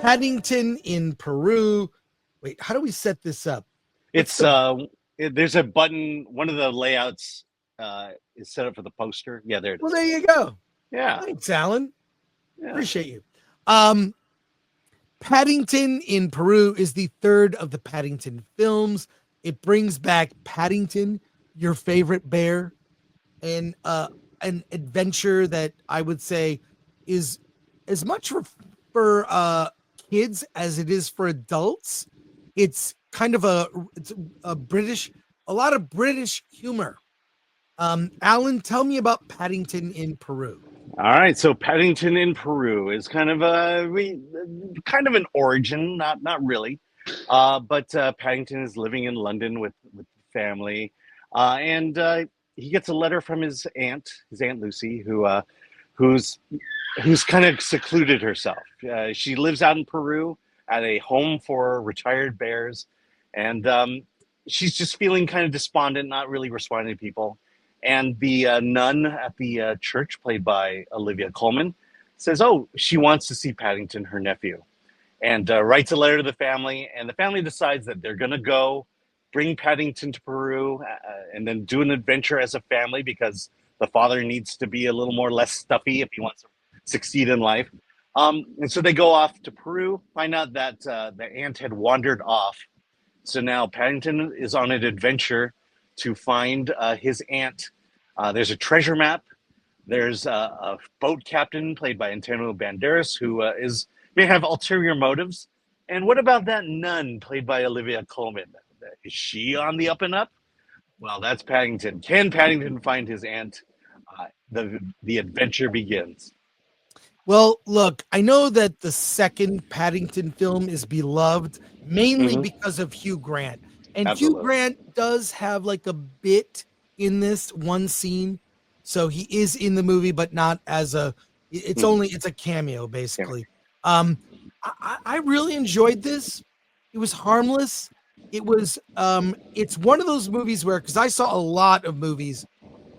Paddington in Peru. Wait, how do we set this up? It's there's a button. One of the layouts is set up for the poster. Yeah, there it Well, is. there you go. Yeah, Thanks, Alan. yeah. Appreciate you. Um, Paddington in Peru is the third of the Paddington films. It brings back Paddington, your favorite bear, and an adventure that I would say is as much for kids as it is for adults. It's kind of it's a British, a lot of British humor. Alan, tell me about Paddington in Peru. All right, so Paddington in Peru is kind of kind of an origin, not really, but Paddington is living in London with family, and he gets a letter from his Aunt Lucy, who's who's kind of secluded herself. She lives out in Peru at a home for retired bears, and she's just feeling kind of despondent, not really responding to people. And the nun at the church, played by Olivia Colman, says, "Oh, she wants to see Paddington, her nephew," and writes a letter to the family. And the family decides that they're going to go bring Paddington to Peru and then do an adventure as a family because the father needs to be a little more less stuffy if he wants to succeed in life. And so they go off to Peru, find out that the aunt had wandered off. So now Paddington is on an adventure to find his aunt. There's a treasure map. There's a boat captain played by Antonio Banderas who may have ulterior motives. And what about that nun played by Olivia Colman? Is she on the up and up? Well, that's Paddington. Can Paddington find his aunt? The adventure begins. Well, look, I know that the second Paddington film is beloved mainly because of Hugh Grant. And Absolutely. Hugh Grant does have like a bit in this one scene. So he is in the movie, but not as it's a cameo basically. I really enjoyed this. It was harmless. It's one of those movies where, because I saw a lot of movies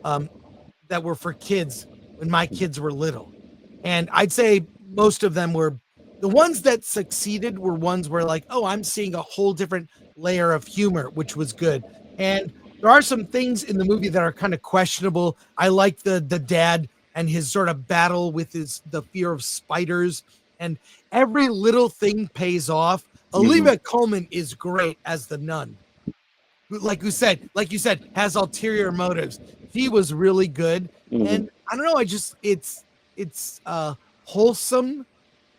that were for kids when my kids were little. And I'd say most of them were the ones that succeeded were ones where like, oh, I'm seeing a whole different layer of humor, which was good. And there are some things in the movie that are kind of questionable. I like the dad and his sort of battle with the fear of spiders, and every little thing pays off. Olivia Colman is great as the nun. Like you said, has ulterior motives. He was really good. And I don't know, it's wholesome.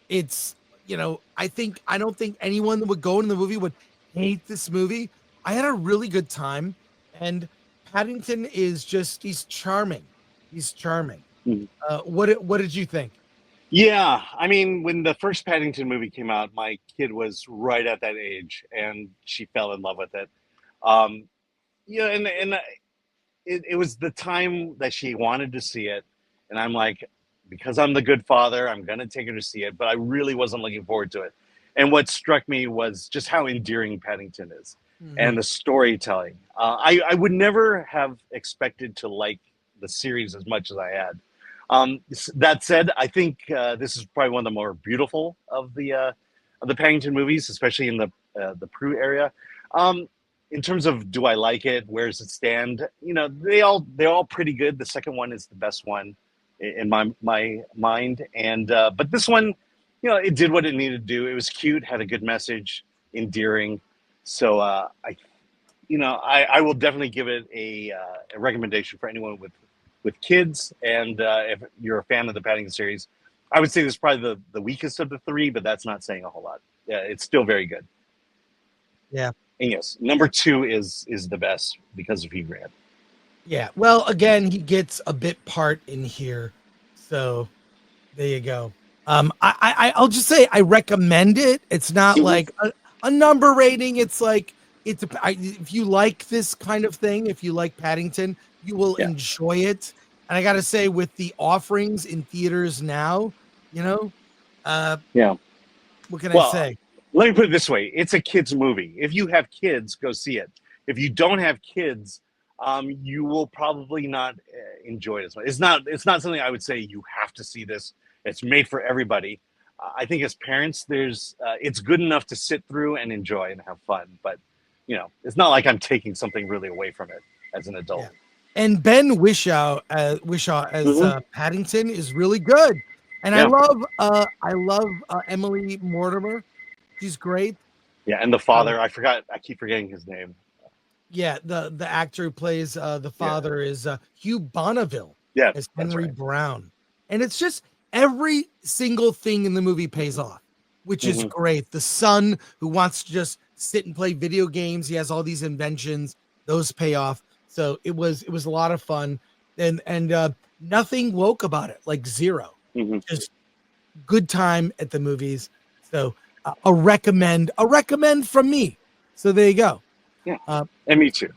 It's, I don't think anyone that would go in the movie would hate this movie. I had a really good time, and Paddington is he's charming. He's charming. What did you think? Yeah, I mean, when the first Paddington movie came out, my kid was right at that age, and she fell in love with it. And it was the time that she wanted to see it, and I'm like, because I'm the good father, I'm gonna take her to see it, but I really wasn't looking forward to it. And what struck me was just how endearing Paddington is, and the storytelling. I would never have expected to like the series as much as I had. That said, I think this is probably one of the more beautiful of the Paddington movies, especially in the Peru area. In terms of do I like it, where does it stand? They're all pretty good. The second one is the best one in my mind, and but this one, it did what it needed to do. It was cute, had a good message, endearing. So I will definitely give it a recommendation for anyone with kids, and if you're a fan of the Paddington series, I would say this is probably the weakest of the three, but that's not saying a whole lot. Yeah, it's still very good. Yeah. And yes, number 2 is the best because of Hugh Grant. Yeah. Well, again, he gets a bit part in here, so there you go. I'll just say I recommend it. It's not like a number rating. It's like if you like this kind of thing, if you like Paddington, you will enjoy it. And I got to say, with the offerings in theaters now, what can I say? Let me put it this way. It's a kid's movie. If you have kids, go see it. If you don't have kids, you will probably not enjoy it as much. It's not something I would say you have to see this. It's made for everybody. I think as parents, there's it's good enough to sit through and enjoy and have fun, but it's not like I'm taking something really away from it as an adult. Yeah. And Ben Whishaw as Paddington is really good. And Yeah. I love Emily Mortimer. She's great. Yeah, and the father, I keep forgetting his name. Yeah, the actor who plays the father is Hugh Bonneville as Henry Brown. And it's just every single thing in the movie pays off, which is great. The son who wants to just sit and play video games, he has all these inventions, those pay off. So it was a lot of fun, and nothing woke about it, like zero. Just good time at the movies. So a recommend from me. So there you go. Yeah, and me too.